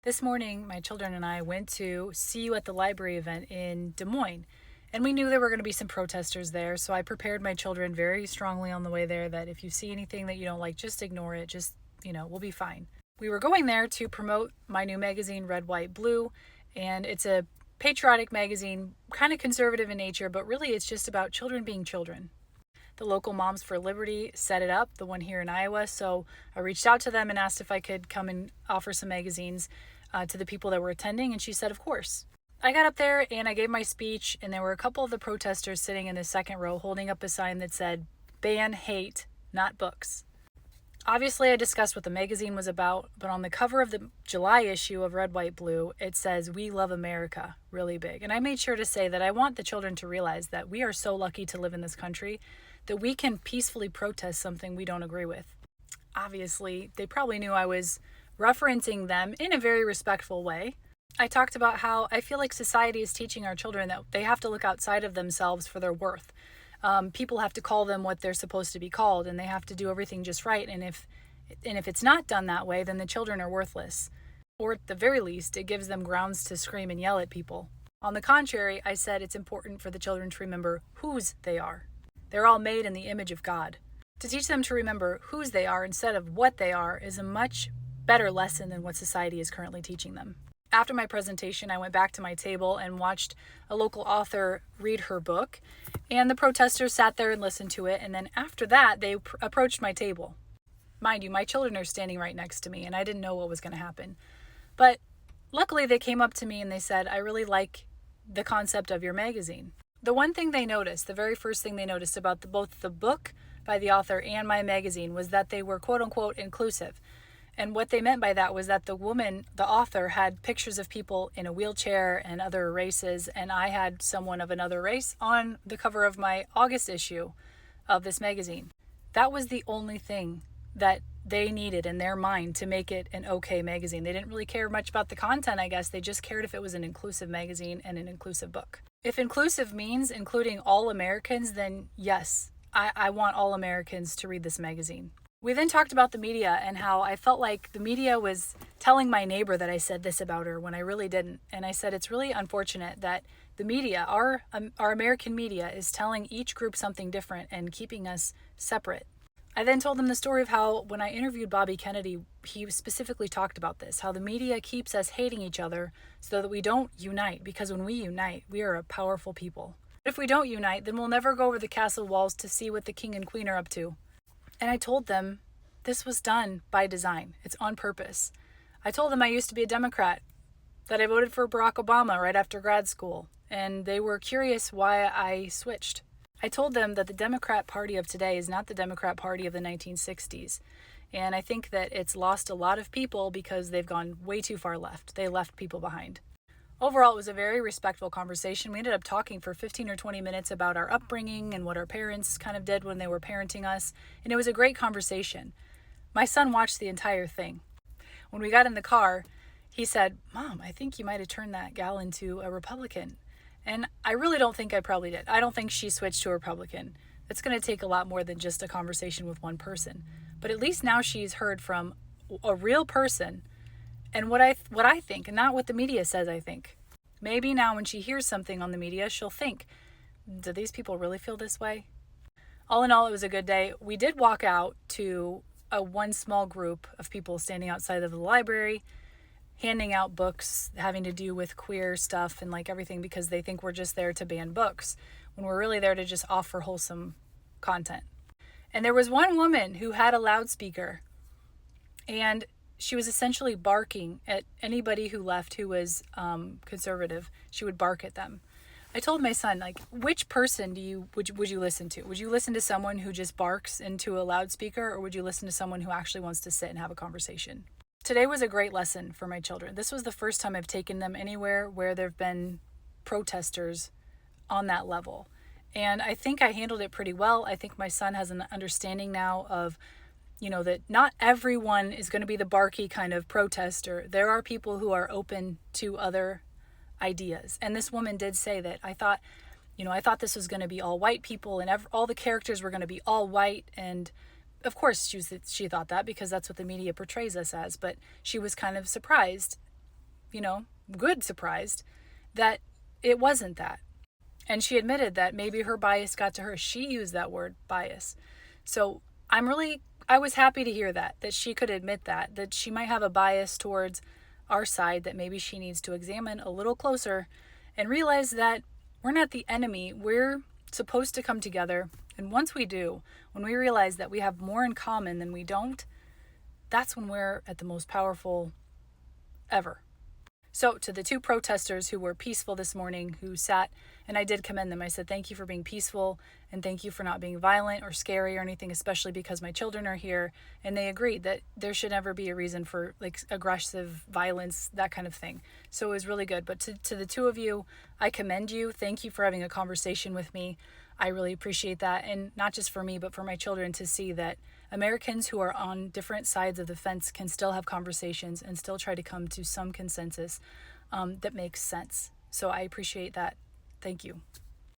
This morning, my children and I went to See You at the Library event in Des Moines, and we knew there were going to be some protesters there, so I prepared my children very strongly on the way there that if you see anything that you don't like, just ignore it. We'll be fine. We were going there to promote my new magazine, Red, White, Blue, and it's a patriotic magazine, kind of conservative in nature, but really it's just about children being children. The local Moms for Liberty set it up, the one here in Iowa. So I reached out to them and asked if I could come and offer some magazines to the people that were attending, and she said, of course. I got up there and I gave my speech, and there were a couple of the protesters sitting in the second row holding up a sign that said, "Ban hate, not books." Obviously, I discussed what the magazine was about, but on the cover of the July issue of Red, White, Blue, it says, "We love America," really big. And I made sure to say that I want the children to realize that we are so lucky to live in this country that we can peacefully protest something we don't agree with. Obviously, they probably knew I was referencing them in a very respectful way. I talked about how I feel like society is teaching our children that they have to look outside of themselves for their worth. People have to call them what they're supposed to be called, and they have to do everything just right. And if it's not done that way, then the children are worthless. Or at the very least, it gives them grounds to scream and yell at people. On the contrary, I said it's important for the children to remember whose they are. They're all made in the image of God. To teach them to remember whose they are instead of what they are is a much better lesson than what society is currently teaching them. After my presentation, I went back to my table and watched a local author read her book, and the protesters sat there and listened to it, and then after that, they approached my table. Mind you, my children are standing right next to me, and I didn't know what was going to happen. But luckily, they came up to me and they said, "I really like the concept of your magazine." The one thing they noticed, the very first thing they noticed about both the book by the author and my magazine was that they were quote-unquote inclusive. And what they meant by that was that the woman, the author, had pictures of people in a wheelchair and other races, and I had someone of another race on the cover of my August issue of this magazine. That was the only thing that they needed in their mind to make it an okay magazine. They didn't really care much about the content, I guess. They just cared if it was an inclusive magazine and an inclusive book. If inclusive means including all Americans, then yes, I want all Americans to read this magazine. We then talked about the media and how I felt like the media was telling my neighbor that I said this about her when I really didn't. And I said it's really unfortunate that the media, our American media, is telling each group something different and keeping us separate. I then told them the story of how when I interviewed Bobby Kennedy, he specifically talked about this, how the media keeps us hating each other so that we don't unite, because when we unite, we are a powerful people. But if we don't unite, then we'll never go over the castle walls to see what the king and queen are up to. And I told them this was done by design. It's on purpose. I told them I used to be a Democrat, that I voted for Barack Obama right after grad school, and they were curious why I switched. I told them that the Democrat Party of today is not the Democrat Party of the 1960s. And I think that it's lost a lot of people because they've gone way too far left. They left people behind. Overall, it was a very respectful conversation. We ended up talking for 15 or 20 minutes about our upbringing and what our parents kind of did when they were parenting us. And it was a great conversation. My son watched the entire thing. When we got in the car, he said, "Mom, I think you might have turned that gal into a Republican." And I really don't think I probably did. I don't think she switched to a Republican. It's going to take a lot more than just a conversation with one person. But at least now she's heard from a real person and what I think, and not what the media says I think. Maybe now when she hears something on the media, she'll think, do these people really feel this way? All in all, it was a good day. We did walk out to one small group of people standing outside of the library, handing out books having to do with queer stuff and like everything, because they think we're just there to ban books when we're really there to just offer wholesome content. And there was one woman who had a loudspeaker, and she was essentially barking at anybody who left who was conservative. She would bark at them. I told my son, like, which person would you listen to? Would you listen to someone who just barks into a loudspeaker, or would you listen to someone who actually wants to sit and have a conversation? Today was a great lesson for my children. This was the first time I've taken them anywhere where there have been protesters on that level. And I think I handled it pretty well. I think my son has an understanding now of that not everyone is going to be the barky kind of protester. There are people who are open to other ideas. And this woman did say that I thought this was going to be all white people and all the characters were going to be all white. And of course she thought that because that's what the media portrays us as. But she was kind of surprised good surprised that it wasn't that. And she admitted that maybe her bias got to her. She used that word, bias. So I was happy to hear that she could admit that she might have a bias towards our side that maybe she needs to examine a little closer and realize that we're not the enemy. We're supposed to come together. And once we do, when we realize that we have more in common than we don't, that's when we're at the most powerful ever. So to the two protesters who were peaceful this morning, who sat, and I did commend them. I said, thank you for being peaceful and thank you for not being violent or scary or anything, especially because my children are here. And they agreed that there should never be a reason for like aggressive violence, that kind of thing. So it was really good. But to the two of you, I commend you. Thank you for having a conversation with me. I really appreciate that. And not just for me, but for my children to see that Americans who are on different sides of the fence can still have conversations and still try to come to some consensus that makes sense. So I appreciate that. Thank you.